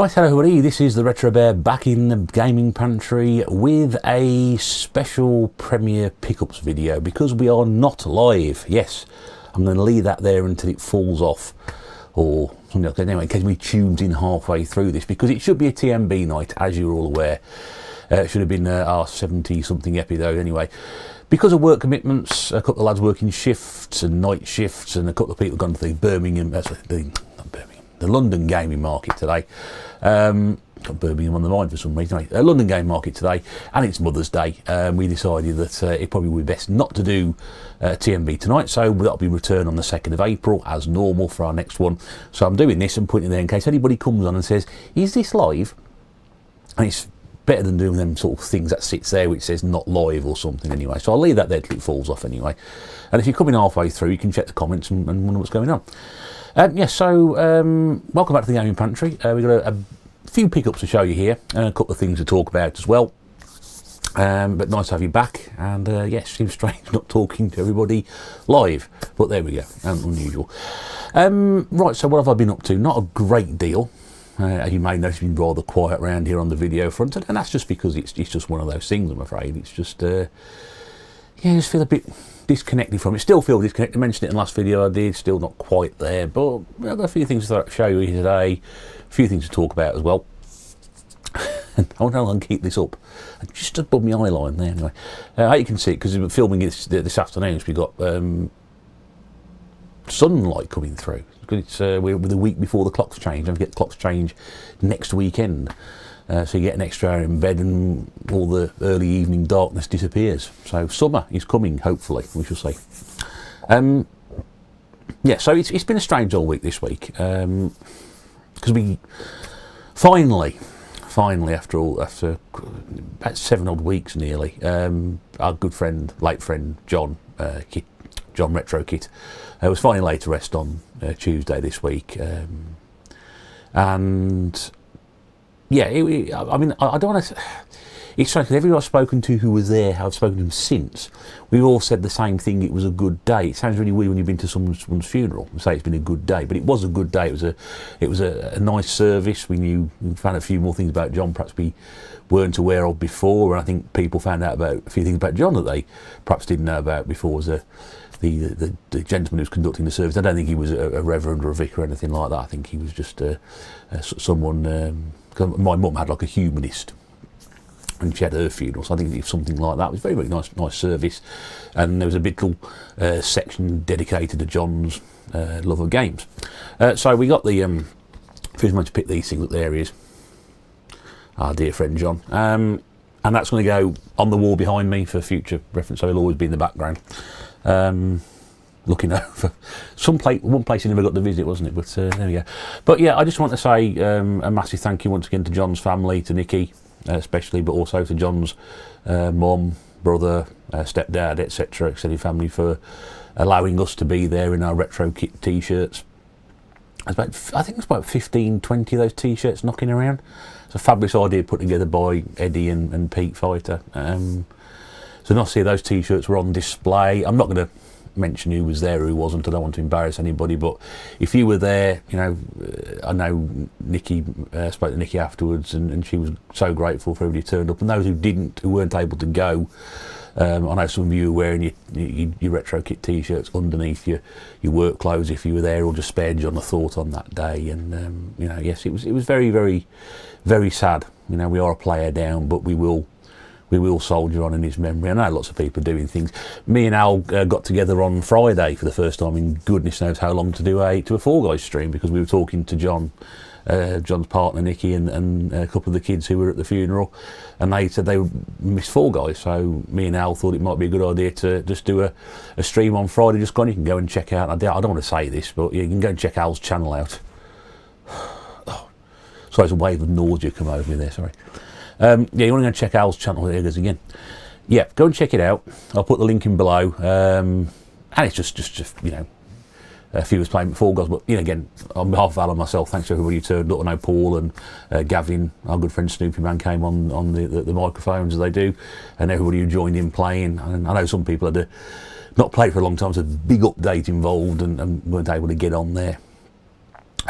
Right, hello everybody, this is the Retro Bear back in the gaming pantry with a special premiere pickups video because we are not live. Yes, I'm going to leave that there until it falls off or something like that. Anyway, in case we tuned in halfway through this, because it should be a TMB night, as you're all aware. It should have been our 70 something epi though anyway. Because of work commitments, a couple of lads working shifts and night shifts, and a couple of people gone to the the London gaming market today. Got Birmingham on the mind for some reason. Anyway, London gaming market today, and it's Mother's Day. We decided that it probably would be best not to do TMB tonight, so that'll be returned on the 2nd of April as normal for our next one. So I'm doing this and putting it there in case anybody comes on and says, "Is this live?" And it's better than doing them sort of things that sits there which says not live or something anyway. So I'll leave that there till it falls off anyway. And if you're coming halfway through, you can check the comments and wonder what's going on. Welcome back to the gaming pantry. We've got a few pickups to show you here and a couple of things to talk about as well. But nice to have you back. And yes, seems strange not talking to everybody live, but there we go. Unusual. Right, so what have I been up to? Not a great deal. As you may notice, it's been rather quiet around here on the video front, and that's just because it's just one of those things, I'm afraid. It's just, I just feel a bit disconnected from it. Still feel disconnected. I mentioned it in the last video I did, still not quite there, but I've got a few things to show you today, a few things to talk about as well. And I wonder how long I can keep this up. Just above my eye line there anyway. How you can see it, because we're filming this afternoon, so we've got sunlight coming through. We're the week before the clocks change. Don't forget the clocks change next weekend. So you get an extra hour in bed and all the early evening darkness disappears. So summer is coming, hopefully, we shall see. So it's been a strange old week this week. Because we finally, after about 7 odd weeks nearly, our good friend, late friend, John Retro Kit, was finally laid to rest on Tuesday this week. And yeah, I mean, I don't want to. It's strange because everyone I've spoken to who was there, I've spoken to him since, we've all said the same thing. It was a good day. It sounds really weird when you've been to someone's funeral and say it's been a good day, but it was a good day. It was a nice service. We found a few more things about John perhaps we weren't aware of before, and I think people found out about a few things about John that they perhaps didn't know about before. Was the gentleman who was conducting the service. I don't think he was a reverend or a vicar or anything like that. I think he was just someone. Cause my mum had like a humanist, and she had her funeral, so I think it was something like that. It was very, very nice service, and there was a big little section dedicated to John's love of games. So we got the first man to pick these things up. There he is, our dear friend John, and that's going to go on the wall behind me for future reference. So he'll always be in the background. Looking over one place he never got to visit, wasn't it? But there we go. But yeah, I just want to say a massive thank you once again to John's family, to Nikki especially, but also to John's mum, brother, stepdad, etc., extended family, for allowing us to be there in our Retro Kit t-shirts. I think it's about 15, 20 of those t-shirts knocking around. It's a fabulous idea put together by Eddie and Pete Fighter. So nice to see those t-shirts were on display. I'm not going to mention who was there or who wasn't. I don't want to embarrass anybody, but if you were there, I know Nikki, spoke to Nikki afterwards, and she was so grateful for everybody who turned up, and those who weren't able to go, I know some of you were wearing your Retro Kit t-shirts underneath your work clothes if you were there, or just spared John a thought on that day. And yes, it was very, very, very sad. We are a player down, but we will soldier on in his memory. I know lots of people are doing things. Me and Al got together on Friday for the first time in goodness knows how long to do a Fall Guys stream, because we were talking to John's partner Nikki and a couple of the kids who were at the funeral, and they said they missed Fall Guys. So me and Al thought it might be a good idea to just do a stream on Friday. Just gone, you can go and check out. I don't want to say this, but you can go and check Al's channel out. Sorry, there's a wave of nausea come over me there. Sorry. You want to go and check Al's channel. There it is again. Yeah, go and check it out. I'll put the link in below. And it's just a few of us playing Fall Guys. But again, on behalf of Al and myself, thanks to everybody who turned up. I know Paul and Gavin, our good friend Snoopy Man, came on the microphones as they do, and everybody who joined in playing. And I know some people had not played for a long time, so a big update involved and weren't able to get on there.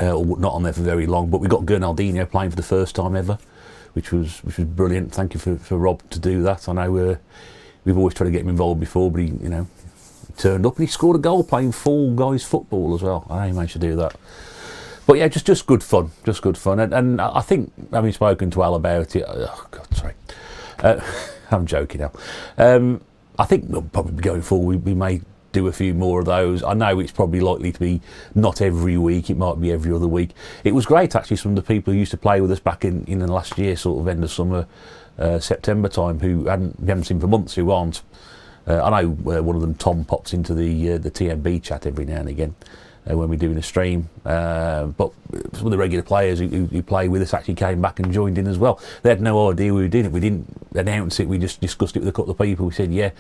or not on there for very long. But we got Gernaldinho playing for the first time ever, which was brilliant. Thank you for Rob to do that. I know we've always tried to get him involved before, but he turned up and he scored a goal playing full guys football as well. I know he managed to do that. But yeah, just good fun, and I think, having spoken to Al about it, oh God, sorry, I'm joking now. I think we'll probably be going forward. We may do a few more of those. I know it's probably likely to be not every week. It might be every other week. It was great actually. Some of the people who used to play with us back in the last year, sort of end of summer, September time, who we haven't seen for months, who aren't. I know one of them, Tom, pops into the TMB chat every now and again. When we're doing a stream, but some of the regular players who play with us actually came back and joined in as well. They had no idea we were doing it. We didn't announce it. We just discussed it with a couple of people. We said, yeah,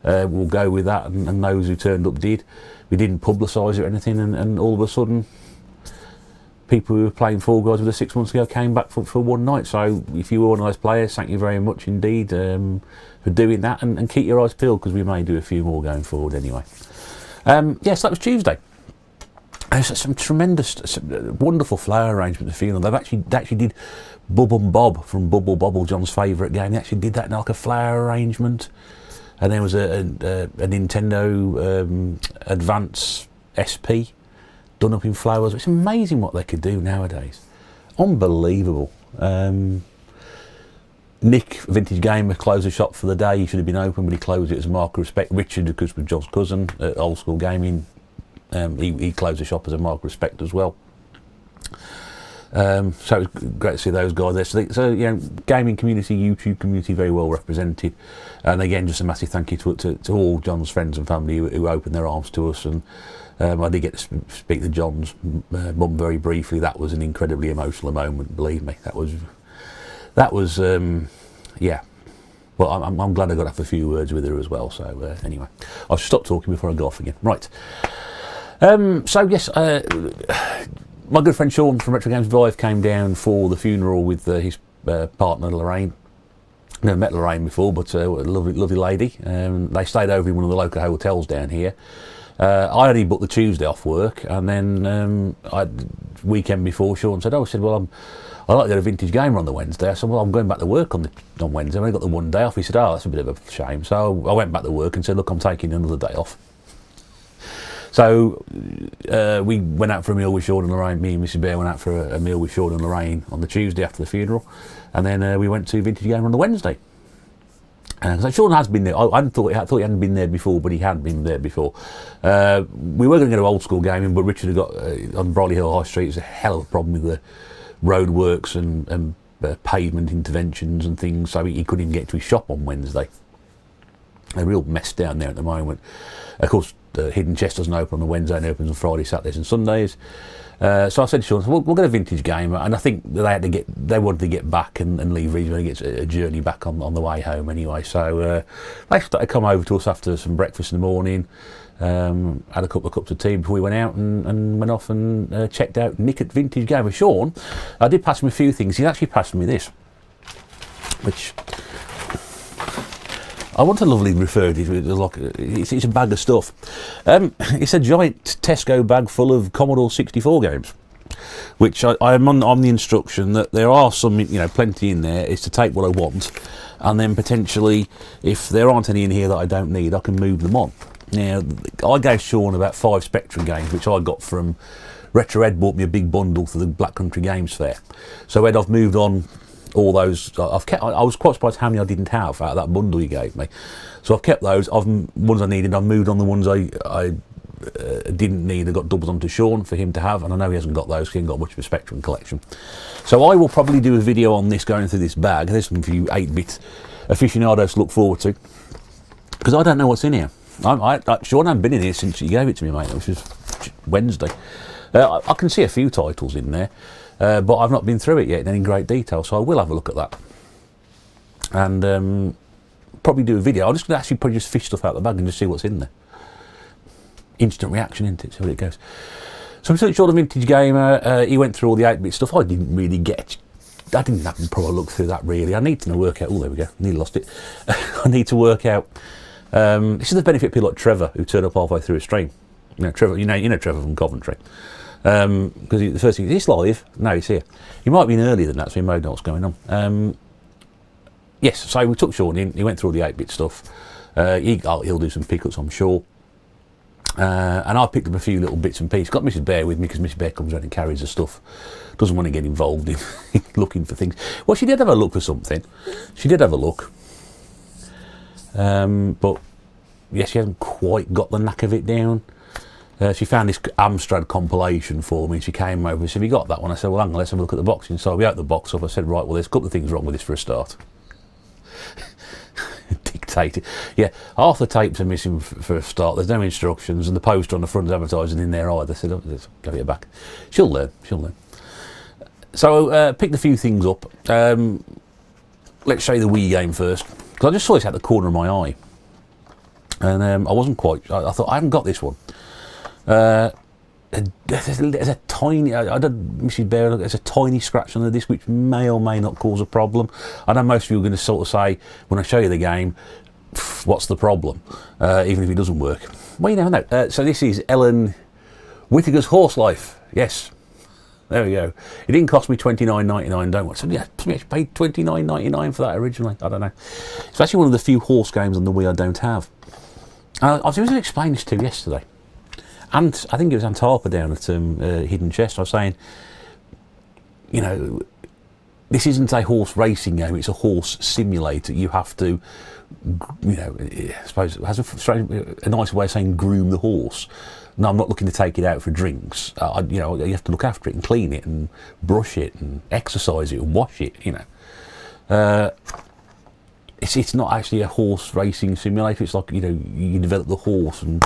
we'll go with that, and those who turned up did. We didn't publicise it or anything, and all of a sudden, people who were playing Fall Guys with us 6 months ago came back for one night. So if you were one of those players, thank you very much indeed for doing that, and keep your eyes peeled, because we may do a few more going forward anyway. Yes, that was Tuesday. There's some tremendous, wonderful flower arrangement at the funeral. They actually did Bub and Bob from Bubble Bobble, John's favourite game. They actually did that in like a flower arrangement. And there was a Nintendo Advance SP done up in flowers. It's amazing what they could do nowadays. Unbelievable. Nick, Vintage Gamer, closed the shop for the day. He should have been open, but he closed it as a mark of respect. Richard, because was John's cousin at Old School Gaming, he closed the shop as a mark of respect as well. So it was great to see those guys there. So gaming community, YouTube community, very well represented. And again, just a massive thank you to all John's friends and family who opened their arms to us. And I did get to speak to John's mum very briefly. That was an incredibly emotional moment, believe me. That was yeah. Well, I'm glad I got to have a few words with her as well. So anyway, I'll stop talking before I go off again. Right. So yes, my good friend Sean from Retro Games Live came down for the funeral with his partner Lorraine. Never met Lorraine before, but a lovely lady. They stayed over in one of the local hotels down here. I only booked the Tuesday off work, and then weekend before, Sean said, well, I like to go to Vintage Gamer on the Wednesday. I said, well, I'm going back to work on Wednesday. I only got the one day off. He said, that's a bit of a shame. So I went back to work and said, look, I'm taking another day off. So we went out for a meal with Sean and Lorraine. Me and Mrs. Bear went out for a meal with Sean and Lorraine on the Tuesday after the funeral, and then we went to Vintage Gamer on the Wednesday. So Sean has been there. I thought he hadn't been there before, but he had been there before. We were going to go to Old School Gaming, but Richard had got on Brolly Hill High Street. It's a hell of a problem with the roadworks and pavement interventions and things, so he couldn't even get to his shop on Wednesday. A real mess down there at the moment. Of course, the Hidden Chest doesn't open on the Wednesday and opens on Friday, Saturdays and Sundays. So I said to Sean, we'll go to Vintage Gamer, and I think they wanted to get back and leave reasonably, get a journey back on the way home anyway. So they started to come over to us after some breakfast in the morning, had a couple of cups of tea before we went out, and went off and checked out Nick at Vintage Gamer. Sean, I did pass him a few things. He actually passed me this, which I want to lovely refer to it as like it's a bag of stuff. It's a giant Tesco bag full of Commodore 64 games, which I'm on the instruction that there are some, plenty in there. Is to take what I want, and then potentially, if there aren't any in here that I don't need, I can move them on. Now, I gave Sean about 5 Spectrum games, which I got from Retro Ed. Bought me a big bundle for the Black Country Games Fair. So Ed, I've moved on all those. I was quite surprised how many I didn't have out of that bundle you gave me. So I've kept those. Ones I needed, I've moved on the ones I didn't need. I got doubles onto Sean for him to have, and I know he hasn't got those because he hasn't got much of a Spectrum collection. So I will probably do a video on this, going through this bag. There's some for you 8-bit aficionados to look forward to, because I don't know what's in here. Sean hasn't been in here since you gave it to me, mate, which was Wednesday. I can see a few titles in there, but I've not been through it yet in any great detail, so I will have a look at that. And probably do a video. I'm just going to actually probably just fish stuff out of the bag and just see what's in there. Instant reaction, isn't it? See what it goes. So I'm still sure the Vintage Gamer, he went through all the 8-bit stuff. I didn't really I didn't have a proper look through that really. I need to work out, there we go, nearly lost it. I need to work out, this is the benefit of people like Trevor, who turn up halfway through a stream. Trevor, you know Trevor from Coventry. Because the first thing is this live? No, it's here. He might have been earlier than that, so he might know what's going on. Yes, so we took Sean in. He went through all the 8-bit stuff. He'll do some pickups, I'm sure. And I picked up a few little bits and pieces. Got Mrs. Bear with me because Mrs. Bear comes around and carries the stuff. Doesn't want to get involved in looking for things. Well, she did have a look for something. She did have a look. But yes, she hasn't quite got the knack of it down. She found this Amstrad compilation for me. She came over and said, "Have you got that one?" I said, "Well, hang on, let's have a look at the boxing." So we opened the box up. I said, "Right, well, there's a couple of things wrong with this for a start." Dictated. Yeah, half the tapes are missing for a start. There's no instructions, and the poster on the front is advertising in there either. I said, "Oh, let's give it back." She'll learn. She'll learn. So picked a few things up. Let's show you the Wii game first, because I just saw this out the corner of my eye, and I wasn't quite. I thought I haven't got this one. There's a tiny. I don't, Mrs. Bear. There's a tiny scratch on the disc, which may or may not cause a problem. I know most of you are going to sort of say when I show you the game, "What's the problem?" Even if it doesn't work. Well, you never know. So this is Ellen Whittaker's Horse Life. Yes. There we go. It didn't cost me $29.99, don't worry. So yeah, I paid $29.99 for that originally. I don't know. It's actually one of the few horse games on the Wii I don't have. I was going to explain this to you yesterday. And I think it was Aunt Harper down at Hidden Chest. I was saying, you know, this isn't a horse racing game, it's a horse simulator. You have to, you know, I suppose it has a nice way of saying groom the horse. No, I'm not looking to take it out for drinks. You know, you have to look after it and clean it and brush it and exercise it and wash it, you know. It's not actually a horse racing simulator. It's like, you know, you develop the horse and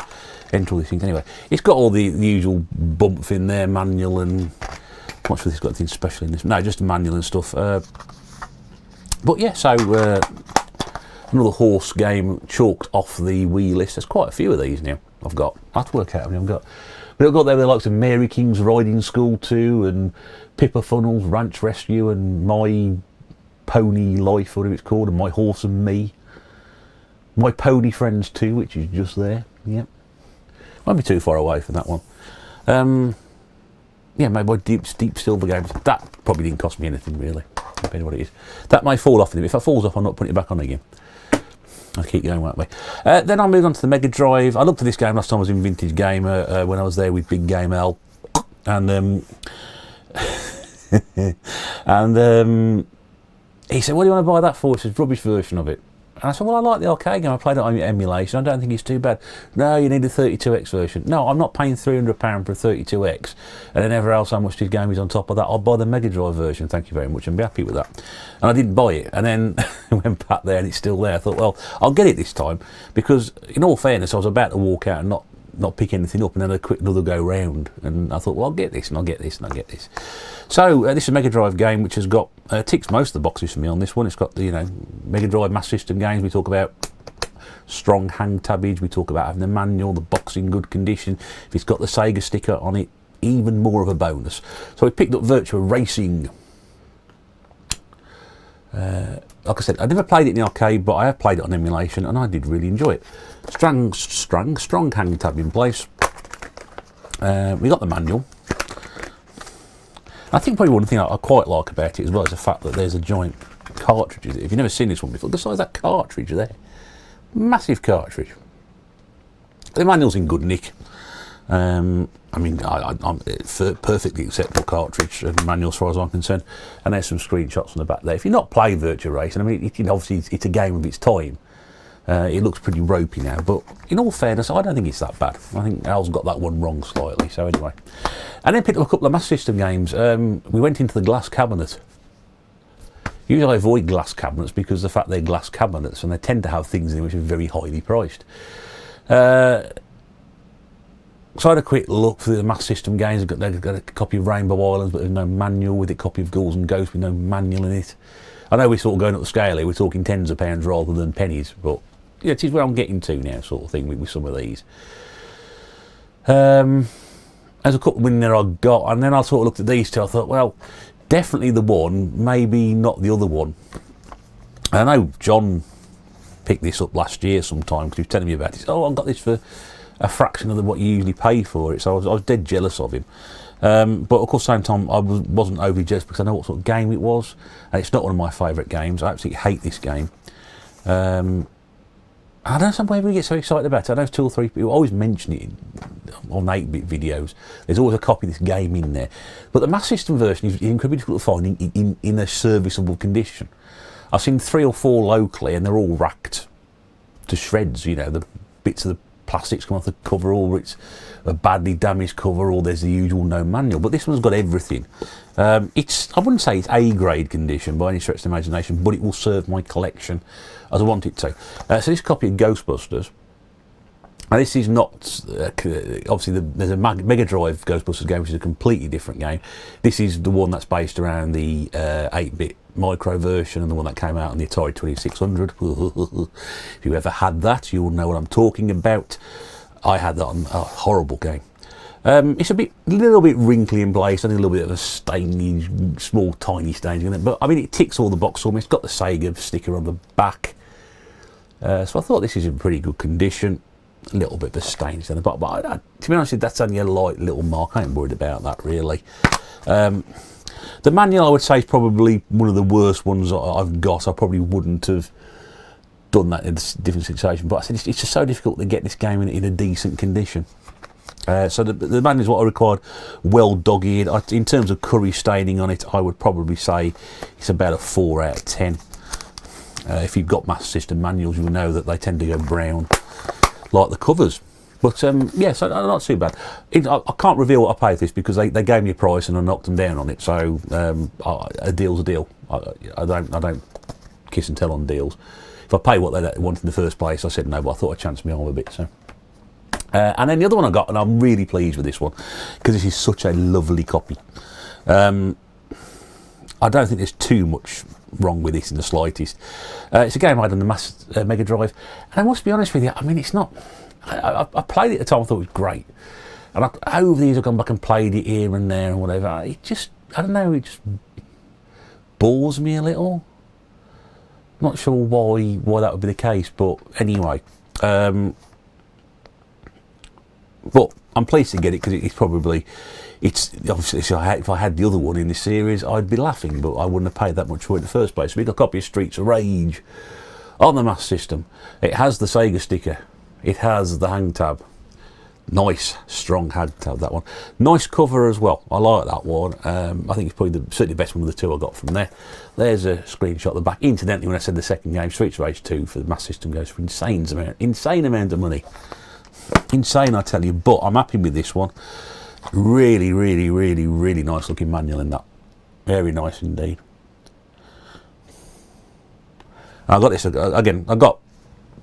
enter all these things. Anyway, it's got all the usual bump in there, manual, and I'm not sure it's got anything special in this. No, just a manual and stuff. But yeah, so another horse game chalked off the Wii list. There's quite a few of these now. I've got. I have to work out how many I've got. But I've got there the likes of Mary King's Riding School 2 and Pippa Funnel's Ranch Rescue and My Pony Life, whatever it's called, and My Horse and Me. My Pony Friends 2, which is just there. Yep. Won't be too far away from that one. Yeah, maybe my deep silver games. That probably didn't cost me anything really. Depending what it is. That may fall off. If it falls off, I'm not putting it back on again. I'll keep going that way. Then I moved on to the Mega Drive. I looked at this game last time I was in Vintage Gamer when I was there with Big Game L, and and he said, "What do you want to buy that for?" He says, "Rubbish version of it." And I said, "Well, I like the arcade game. I played it on emulation. I don't think it's too bad." "No, you need a 32X version." "No, I'm not paying £300 for a 32X. And then everywhere else how much this game is on top of that. I'll buy the Mega Drive version. Thank you very much. And be happy with that." And I didn't buy it. And then I went back there and it's still there. I thought, well, I'll get it this time. Because in all fairness, I was about to walk out and not pick anything up, and then a quick another go round, and I thought, well, I'll get this and I'll get this and I'll get this. So this is a Mega Drive game which has got ticks most of the boxes for me on this one. It's got the, you know, Mega Drive Master System games. We talk about strong hang tabbage. We talk about having the manual, the box in good condition. If it's got the Sega sticker on it, even more of a bonus. So we picked up Virtua Racing. Like I said, I never played it in the arcade, but I have played it on emulation, and I did really enjoy it. Strong hang tab in place. We got the manual. I think probably one thing I quite like about it as well is the fact that there's a giant cartridge. If you've never seen this one before, the size of that cartridge there, massive cartridge. The manual's in good nick. I mean, I'm perfectly acceptable cartridge and manual as far as I'm concerned. And there's some screenshots on the back there. If you've not played Virtua Racing, I mean, obviously it's a game of its time. It looks pretty ropey now, but in all fairness, I don't think it's that bad. I think Al's got that one wrong slightly. So anyway, and then picked up a couple of Master System games. We went into the glass cabinet. Usually I avoid glass cabinets because of the fact they're glass cabinets and they tend to have things in them which are very highly priced. So I had a quick look through the Master System games. They've got a copy of Rainbow Islands, but there's no manual with it. Copy of Ghouls and Ghosts with no manual in it. I know we're sort of going up the scale here. We're talking tens of pounds rather than pennies, but yeah, it is where I'm getting to now, sort of thing with some of these. There's a couple in there I got, and then I sort of looked at these two. I thought, well, definitely the one, maybe not the other one. I know John picked this up last year sometime because he was telling me about it. Oh, I got this for a fraction of what you usually pay for it, so I was dead jealous of him. But of course, at the same time, I wasn't overly jealous because I know what sort of game it was, and it's not one of my favourite games. I absolutely hate this game. I don't know some way we get so excited about it. I know 2 or 3 people always mention it on 8-bit videos. There's always a copy of this game in there. But the Master System version is incredibly difficult to find in a serviceable condition. I've seen 3 or 4 locally, and they're all racked to shreds. You know, the bits of the plastics come off the cover, or it's a badly damaged cover, or there's the usual no manual. But this one's got everything. I wouldn't say it's A-grade condition by any stretch of the imagination, but it will serve my collection as I want it to. So this copy of Ghostbusters, and this is not, obviously there's a Mega Drive Ghostbusters game, which is a completely different game. This is the one that's based around the 8-bit micro version, and the one that came out on the Atari 2600. If you ever had that, you will know what I'm talking about. I had that on a horrible game. It's a little bit wrinkly in place, and a little bit of a stainy, small, tiny stains in it. But I mean, it ticks all the boxes for me. It's got the Sega sticker on the back, so I thought this is in pretty good condition. A little bit of a stain down the bottom, but to be honest, that's only a light little mark. I ain't worried about that really. The manual, I would say, is probably one of the worst ones I've got. I probably wouldn't have done that in a different situation, but I said it's just so difficult to get this game in a decent condition. So the manual is what I required, well dog-eared. In terms of curry staining on it, I would probably say it's about a 4 out of 10. If you've got Master System manuals, you'll know that they tend to go brown, like the covers. But yeah, so not too bad. I can't reveal what I paid for this because they gave me a price and I knocked them down on it. So a deal's a deal. I don't kiss and tell on deals. If I pay what they wanted in the first place, I said no, but I thought I'd chance me arm a bit. So. And then the other one I got, and I'm really pleased with this one because this is such a lovely copy. I don't think there's too much wrong with this in the slightest. It's a game I had on the Mega Drive, and I must be honest with you, I mean, it's not. I played it at the time, I thought it was great, and over the years I've gone back and played it here and there and whatever. It just, I don't know, it just bores me a little. Not sure why that would be the case, but anyway. But I'm pleased to get it because it's obviously if I had the other one in this series, I'd be laughing, but I wouldn't have paid that much for it in the first place. So we got a copy of Streets of Rage on the Master System. It has the Sega sticker. It has the hang tab. Nice, strong hang tab, that one. Nice cover as well. I like that one. I think it's probably certainly the best one of the 2 I got from there. There's a screenshot of the back. Incidentally, when I said the second game, Streets of Rage 2 for the Master System goes for insane amount of money. Insane, I tell you, but I'm happy with this one. Really, really, really, really nice looking manual in that. Very nice indeed. I got this again. I got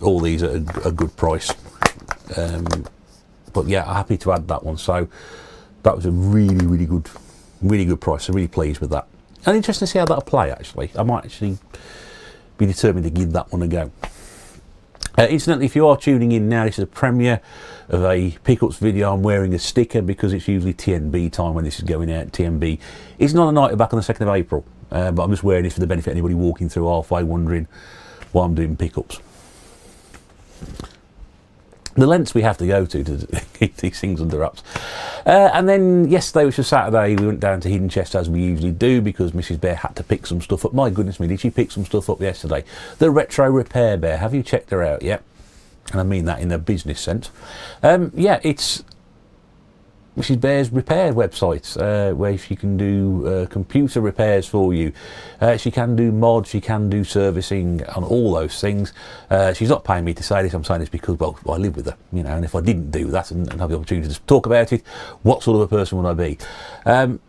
all these at a good price, but yeah, I'm happy to add that one. So that was a really, really good price. I'm really pleased with that. And interesting to see how that'll play. Actually, I might actually be determined to give that one a go. Incidentally, if you are tuning in now, this is a premiere of a pickups video. I'm wearing a sticker because it's usually TNB time when this is going out. TNB is not a night back on the 2nd of April, but I'm just wearing this for the benefit of anybody walking through halfway wondering why I'm doing pickups. The lengths we have to go to keep these things under wraps. And then yesterday, which was Saturday, we went down to Hidden Chest as we usually do because Mrs. Bear had to pick some stuff up. My goodness me, did she pick some stuff up yesterday? The Retro Repair Bear. Have you checked her out yet? And I mean that in a business sense. Yeah, it's Mrs. Bear's repair website where she can do computer repairs for you. She can do mods, she can do servicing on all those things. She's not paying me to say this, I'm saying this because, well, I live with her, you know, and if I didn't do that and have the opportunity to talk about it, what sort of a person would I be?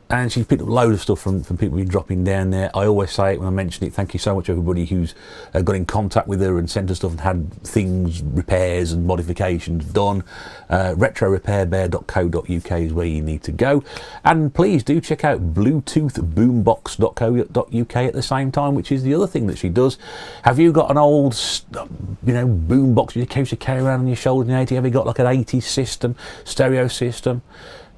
And she's picked up a load of stuff from people who've been dropping down there. I always say it when I mention it, thank you so much everybody who's got in contact with her and sent her stuff and had things, repairs and modifications done. retrorepairbear.co.uk is where you need to go. And please do check out bluetoothboombox.co.uk at the same time, which is the other thing that she does. Have you got an old, boombox you used to carry around on your shoulder in the 80s? Have you got like an 80s system, stereo system?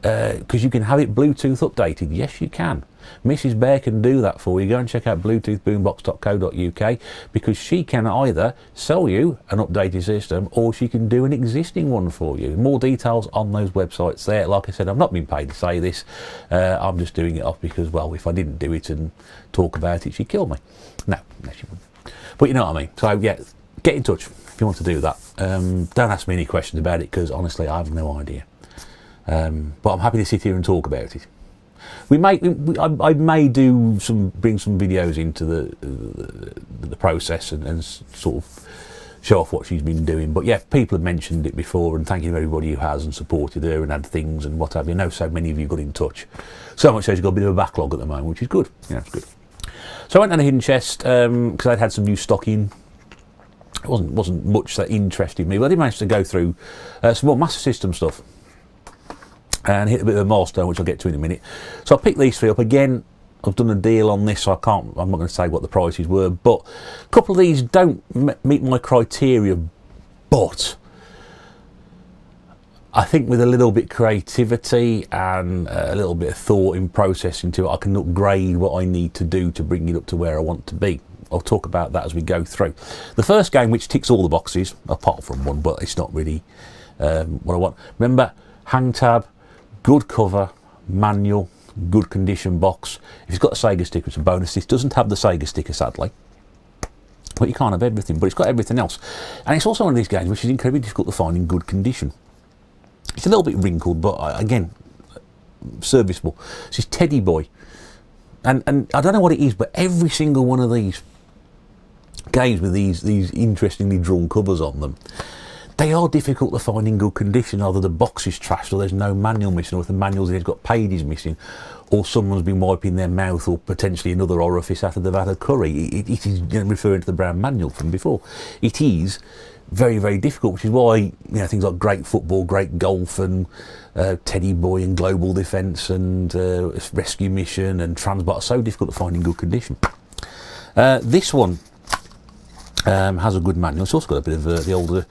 because you can have it Bluetooth updated. Yes, you can. Mrs. Bear can do that for you. Go and check out bluetoothboombox.co.uk, because she can either sell you an updated system or she can do an existing one for you. More details on those websites there. Like I said, I've not been paid to say this. I'm just doing it off because, well, if I didn't do it and talk about it, she'd kill me. No, she wouldn't. But you know what I mean. So yeah, get in touch if you want to do that. Don't ask me any questions about it, because honestly I have no idea. But I'm happy to sit here and talk about it. I may bring some videos into the process and sort of show off what she's been doing. But yeah, people have mentioned it before, and thank you to everybody who has and supported her and had things and what have you. I know so many of you got in touch. So much so she's got a bit of a backlog at the moment, which is good. Yeah, it's good. So I went down a hidden chest because I'd had some new stock in. It wasn't much that interested me, but I did manage to go through some more Master System stuff and hit a bit of a milestone, which I'll get to in a minute. So I picked these three up again. I've done a deal on this, so I'm not going to say what the prices were, but a couple of these don't meet my criteria, but I think with a little bit of creativity and a little bit of thought in processing to it, I can upgrade what I need to do to bring it up to where I want to be. I'll talk about that as we go through. The first game, which ticks all the boxes, apart from one, but it's not really what I want. Remember, hang tab, good cover, manual, good condition box. If it's got a Sega sticker, it's a bonus. This doesn't have the Sega sticker, sadly. But you can't have everything, but it's got everything else. And it's also one of these games which is incredibly difficult to find in good condition. It's a little bit wrinkled, but again, serviceable. This is Teddy Boy. And I don't know what it is, but every single one of these games with these interestingly drawn covers on them, they are difficult to find in good condition. Either the box is trashed, or there's no manual missing, or if the manual's it's got pages missing, or someone's been wiping their mouth or potentially another orifice after they've had a curry. It is, referring to the brown manual from before. It is very, very difficult, which is why things like Great Football, Great Golf, and Teddy Boy, and Global Defence, and Rescue Mission, and Transbot are so difficult to find in good condition. This one has a good manual. It's also got a bit of the older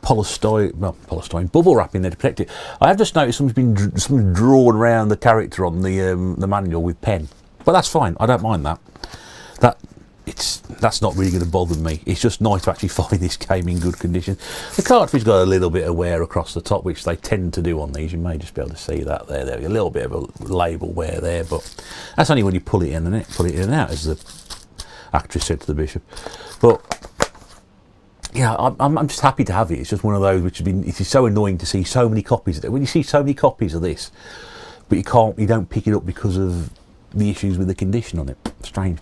polystyrene bubble wrap in there to protect it. I have just noticed something's drawn around the character on the manual with pen, but that's fine. I don't mind that. That's not really going to bother me. It's just nice to actually find this game in good condition. The cartridge got a little bit of wear across the top, which they tend to do on these. You may just be able to see that there. There's a little bit of a label wear there, but that's only when you pull it in and out, as the actress said to the bishop. But yeah, I'm just happy to have it. It's just one of those which has been. It is so annoying to see so many copies of it. When you see so many copies of this, but you don't pick it up because of the issues with the condition on it. Strange.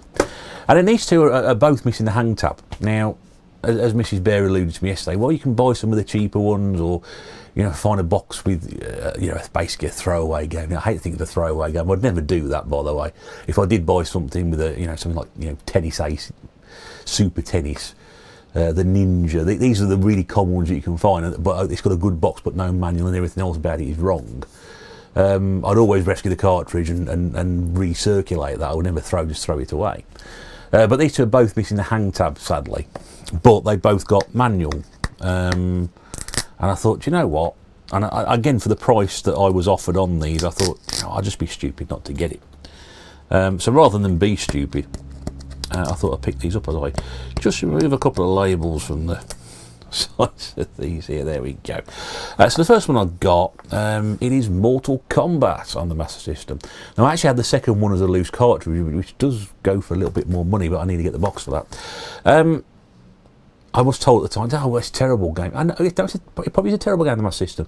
And then these two are both missing the hang tab. Now, as Mrs. Bear alluded to me yesterday, well, you can buy some of the cheaper ones, or find a box with basically a throwaway game. Now, I hate to think of a throwaway game. I'd never do that, by the way. If I did buy something with something like Tennis Ace, Super Tennis, the Ninja, these are the really common ones that you can find. But it's got a good box, but no manual, and everything else about it is wrong. I'd always rescue the cartridge and recirculate that. I would never just throw it away. But these two are both missing the hang tab, sadly. But they both got manual. And I thought, you know what? And again, for the price that I was offered on these, I thought, I'd just be stupid not to get it. So rather than be stupid, I thought I'd pick these up. As I just remove a couple of labels from the sides of these here. There we go. So the first one I got, it is Mortal Kombat on the Master System. Now I actually had the second one as a loose cartridge, which does go for a little bit more money, but I need to get the box for that. I was told at the time, oh, it's a terrible game. I know, it probably is a terrible game on my system,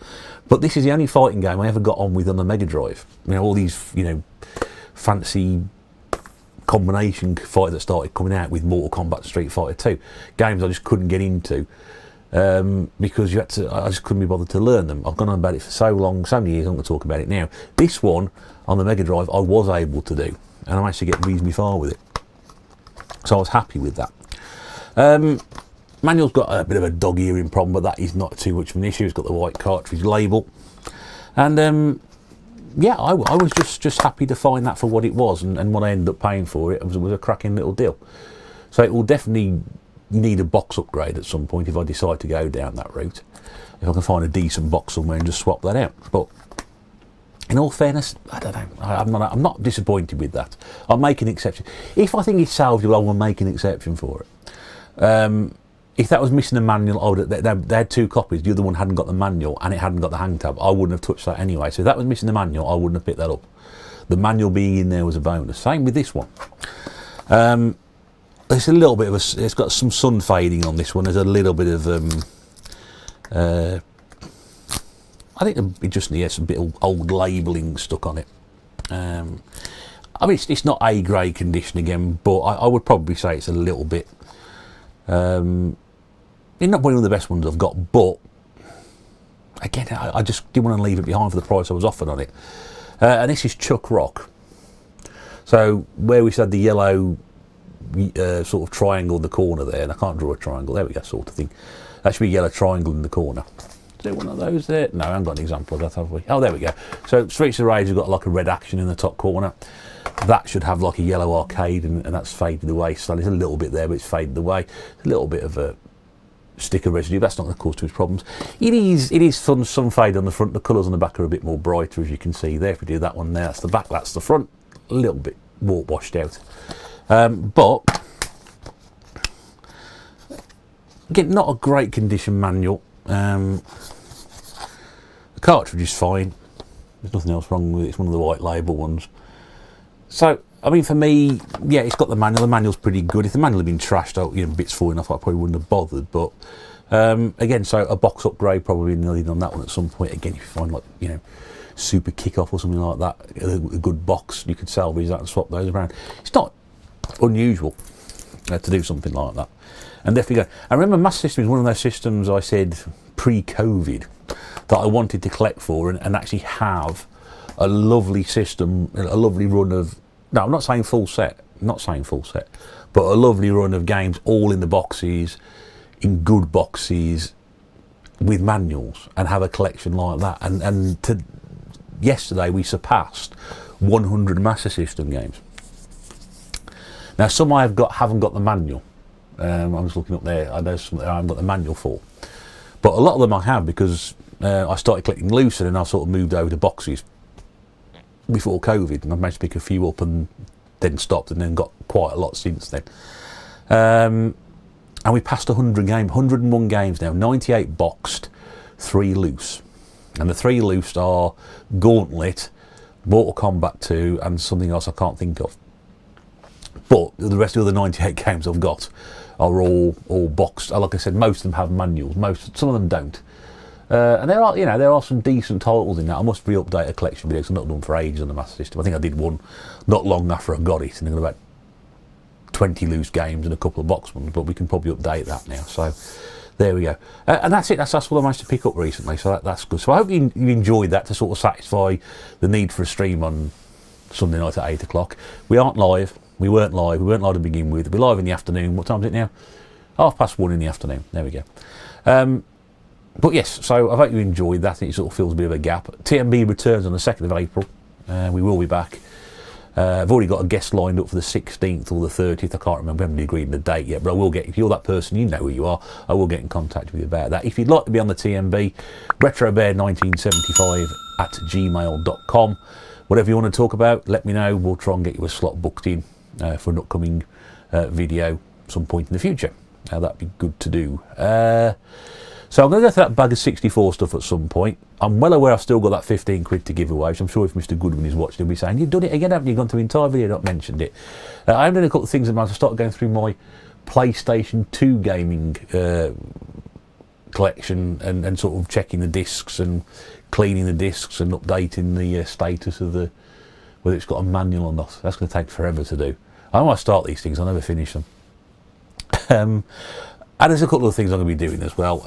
but this is the only fighting game I ever got on with on the Mega Drive. All these fancy combination fighters that started coming out with Mortal Kombat and Street Fighter 2, games I just couldn't get into. Because I just couldn't be bothered to learn them. I've gone on about it for so long, so many years, I'm going to talk about it now. This one, on the Mega Drive, I was able to do, and I managed to get reasonably far with it. So I was happy with that. Manual's got a bit of a dog earring problem, but that is not too much of an issue. It's got the white cartridge label. And yeah, I was just happy to find that for what it was, and what I ended up paying for it was a cracking little deal. So it will definitely need a box upgrade at some point if I decide to go down that route. If I can find a decent box somewhere and just swap that out. But in all fairness, I don't know. I'm not disappointed with that. I'll make an exception. If I think it's salvageable, I will make an exception for it. If that was missing a manual, they had 2 copies. The other one hadn't got the manual and it hadn't got the hang tab. I wouldn't have touched that anyway. So if that was missing the manual, I wouldn't have picked that up. The manual being in there was a bonus. Same with this one. There's a little bit of it's got some sun fading on this one. There's a little bit of I think it just needs a bit of old labelling stuck on it. I mean, it's not A grade condition again, but I would probably say it's a little bit. It's not one of the best ones I've got, but again, I just didn't want to leave it behind for the price I was offered on it. And this is Chuck Rock. So where we had the yellow sort of triangle in the corner there, and I can't draw a triangle, there we go, sort of thing. That should be a yellow triangle in the corner. Is there one of those there? No, I haven't got an example of that, have we? Oh, there we go. So Streets of Rage have got like a red action in the top corner. That should have like a yellow arcade, and that's faded away. So there's a little bit there, but it's faded away. A little bit of a sticker residue. That's not going to cause too much problems. It is fun, some fade on the front. The colours on the back are a bit more brighter, as you can see there. If we do that one there, that's the back, that's the front. A little bit more washed out. But again, not a great condition manual. The cartridge is fine. There's nothing else wrong with it. It's one of the white label ones. So, I mean, for me, yeah, it's got the manual. The manual's pretty good. If the manual had been trashed out, bits falling off, I probably wouldn't have bothered. But again, so a box upgrade probably needed on that one at some point. Again, if you find like, super kick-off or something like that, a good box, you could salvage that and swap those around. It's not unusual to do something like that. And definitely go. I remember Master System is one of those systems I said pre-COVID that I wanted to collect for and actually have a lovely system, a lovely run of. No, I'm not saying full set. But a lovely run of games, all in the boxes, in good boxes, with manuals, and have a collection like that. And yesterday we surpassed 100 Master System games. Now some haven't got the manual. I'm just looking up there. I know some I haven't got the manual for, but a lot of them I have because I started collecting loose, and then I sort of moved over to boxes before COVID, and I've managed to pick a few up and then stopped, and then got quite a lot since then. And we passed 100 games, 101 games now, 98 boxed, 3 loose. And the 3 loose are Gauntlet, Mortal Kombat 2, and something else I can't think of. But the rest of the 98 games I've got are all boxed. Like I said, most of them have manuals. Some of them don't. And there are some decent titles in that. I must re-update a collection video because I've not done for ages on the Master System. I think I did one not long after I got it, and I got about 20 loose games and a couple of box ones. But we can probably update that now. So there we go. And that's it. That's what I managed to pick up recently. So that's good. So I hope you enjoyed that to sort of satisfy the need for a stream on Sunday night at 8 o'clock. We aren't live. We weren't live. We weren't live to begin with. We're live in the afternoon. What time is it now? 1:30 in the afternoon. There we go. But yes, so I hope you enjoyed that. It sort of fills a bit of a gap. TMB returns on the 2nd of April. We will be back. I've already got a guest lined up for the 16th or the 30th. I can't remember. We haven't agreed on the date yet, but I will get. If you're that person, you know who you are. I will get in contact with you about that. If you'd like to be on the TMB, retrobear1975 at gmail.com. Whatever you want to talk about, let me know. We'll try and get you a slot booked in for an upcoming video some point in the future. That'd be good to do. So I'm going to go through that bag of 64 stuff at some point. I'm well aware I've still got that 15 quid to give away, which I'm sure if Mr. Goodwin is watching, he'll be saying, you've done it again, haven't you? Gone through the entire video, not mentioned it. I'm doing a couple of things. I started going through my PlayStation 2 gaming collection and sort of checking the discs and cleaning the discs and updating the status of whether it's got a manual or not. That's going to take forever to do. I might start these things, I'll never finish them. And there's a couple of things I'm going to be doing as well.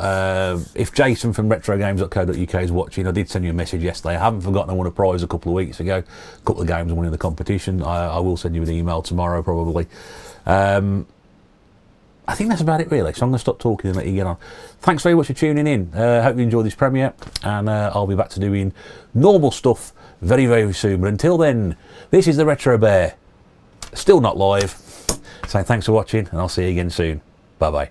If Jason from retrogames.co.uk is watching, I did send you a message yesterday. I haven't forgotten I won a prize a couple of weeks ago. A couple of games I won in the competition. I will send you an email tomorrow probably. I think that's about it really. So I'm going to stop talking and let you get on. Thanks very much for tuning in. Hope you enjoyed this premiere. And I'll be back to doing normal stuff very, very soon. But until then, this is the Retro Bear. Still not live. Saying thanks for watching and I'll see you again soon. Bye-bye.